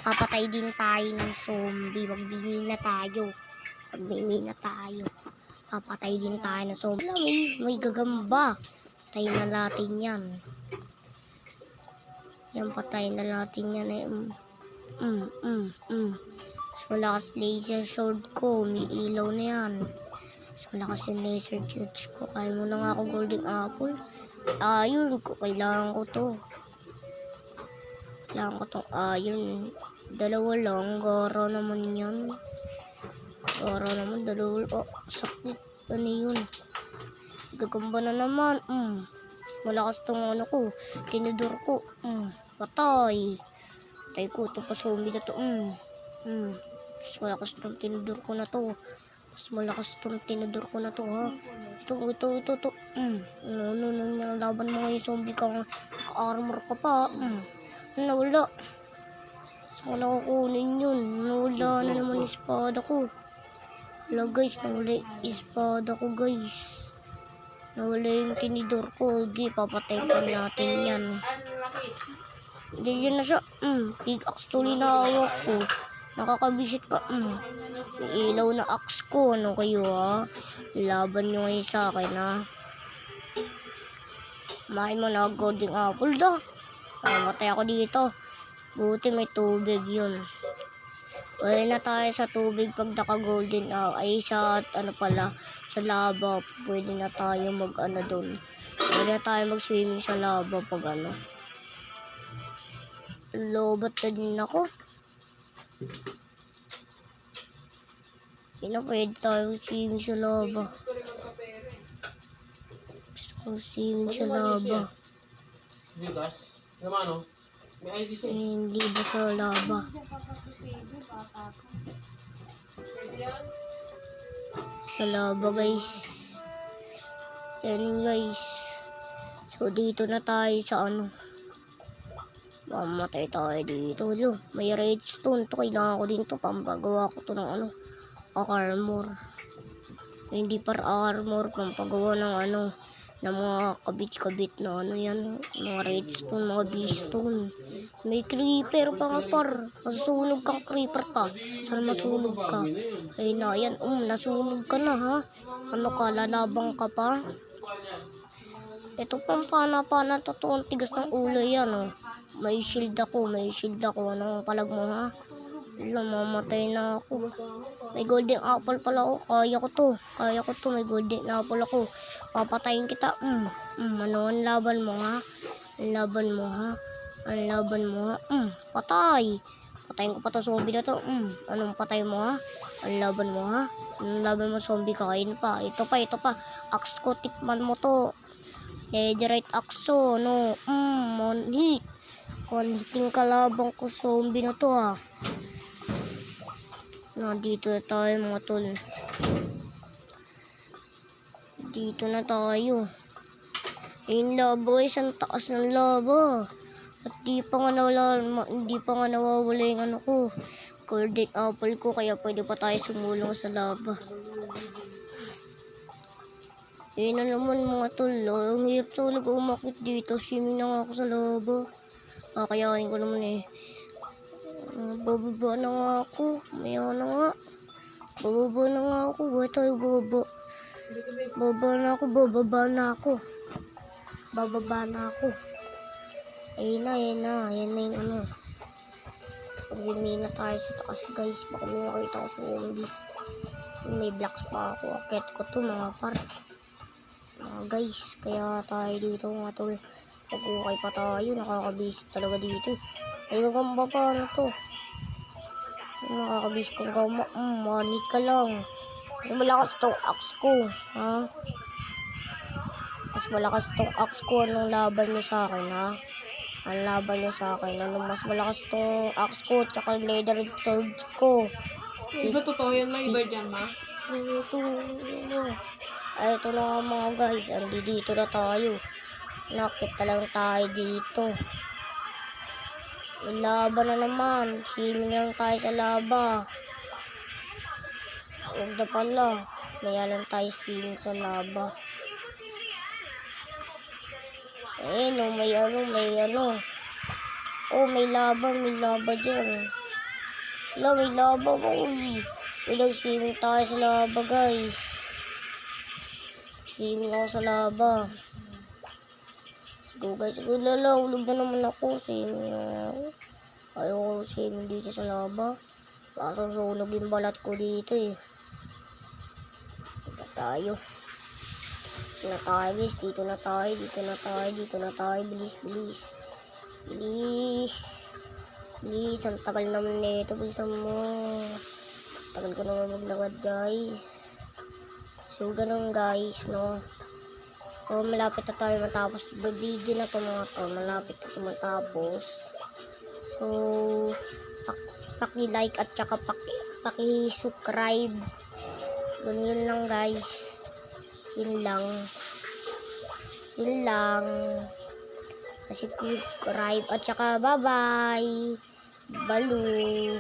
papatay din tayo ng zombie. Magbigay na tayo. Papatay din tayo ng zombie. Wala, may gagamba. Patayin na natin yan. Yan, patayin na natin yan eh. Malakas laser sword ko. May ilaw na yan. Malakas yung laser sword ko. Kaya mo na nga ako golden apple. Ayun, kailangan ko to. Ayun. Dalawa lang. Gara naman yan. Dalawa. Oh, sakit. Ano yun? Gagamba na naman. Malakas tong ano ko. Tinidor ko. Patay. Patay ko. Ito pa zombie na to. Mas malakas tong tinidor ko na to. Ha. Ito. Laban mo ngayon zombie kang armor ka pa. Nawala. Saan ko nakukunin yun? Nawala na naman yung espada ko. Wala guys, nawala yung espada ko guys. Nawala yung tinidor ko. Papatayin pa natin yan. Hindi yun na siya. Pickaxe tuloy na hawak ko. Nakakabisit pa. May ilaw na axe ko. Ano kayo ha? Laban nyo ngayon sa akin ha. Mahin mo na golden apple da. Matay ako dito. Buti may tubig yun. Wala na tayo sa tubig pag naka golden ay sa sa lava. Pwede na tayo mag doon. Pwede na tayo mag swimming sa lava pag lobat na din ako. Pwede tayo swimming sa lava. Hindi ba sa lava? Sa lava guys. Yan guys. So dito na tayo sa mamatay tayo dito. May redstone to. Kailangan ko din to. Pampagawa ko to ng armor. Hindi para armor. Pampagawa ng ng mga kabit-kabit na yan. Mga redstone, mga beastone. May creeper pa nga par. Masusunog kang creeper ka. Saan masunog ka? Ay na yan. Nasunog ka na ha. Lalabang ka pa? Ito pang pana-pana. Totoong tigas ng ulo yan May shield ako. Anong palag mo ha? Mamatay na ako. May golden apple pala ako. Kaya ko to. May golden apple ako. Papatayin kita. Ano ang laban mo ha? Patay. Patayin ko pa to zombie na to. Anong patay mo ha? Ang laban mo ha? Anong laban mo zombie? Kain pa. Ito pa. Axe ko. Tikman mo to. Netherite axe One hit. One hiting kalabang ko zombie na to ha. Dito na tayo mga tol. Dito na tayo. Ayun lava guys. Ang taas ng lava. At hindi pa nga nawawala yung ko. Golden apple ko. Kaya pwede pa tayo sumulong sa lava. Ayun na naman mga tol. Ang hirap talaga umakit dito. Swimming na nga ako sa lava. Kakayanin ko naman bababa na nga ako. Maya na nga. Bababa na nga ako. Bakit tayo bababa? Bababa na ako. Ayun na yung Pag-remain na tayo sa taas guys. Baka may nakita ko sa zombie. May blocks pa ako. Akit ko to mga par. Guys. Kaya tayo dito mga tol. Pag-ukay pa tayo. Nakakabisit talaga dito. Ay gagamba pa to. Nakakabis kong gama. Manit ka lang. Mas malakas tong axe ko. Ha? Mas malakas tong axe ko. Anong laban nyo sa akin ha? Ang laban nyo sa akin. Mas malakas tong axe ko. Tsaka leather sword ko. Ito totoo yan. May iba dyan ma? Ito na nga mga guys. Dito na tayo. Nakita lang tayo dito. Laban na naman. Swimming lang tayo sa lava. Huwag na pala. Kaya lang tayo swimming sa lava. May lava dyan. Wala, may laba ba? Uy. Swimming tayo sa laba, guys. Swimming ako sa laba. Let's go, guys. Go, lala. Ulog na naman ako. Swimming na ako. Ayoko swimming dito sa laba. Kaso sunog yung balat ko dito eh. Dito tayo. Dito na tayo, guys. Dito na tayo. Dito na tayo. Dito na tayo. Bilis, bilis. Bilis. Bilis. Ang tagal naman nito. Bilisan mo. Tagal ko naman maglakad, guys. So, ganun, guys, no? So, malapit na tayo matapos. Video na to mga to. Malapit na to matapos. So, paki-like at saka paki-subscribe. Yun lang, guys. Yun lang. Yun lang. Subscribe at saka bye-bye. Balu.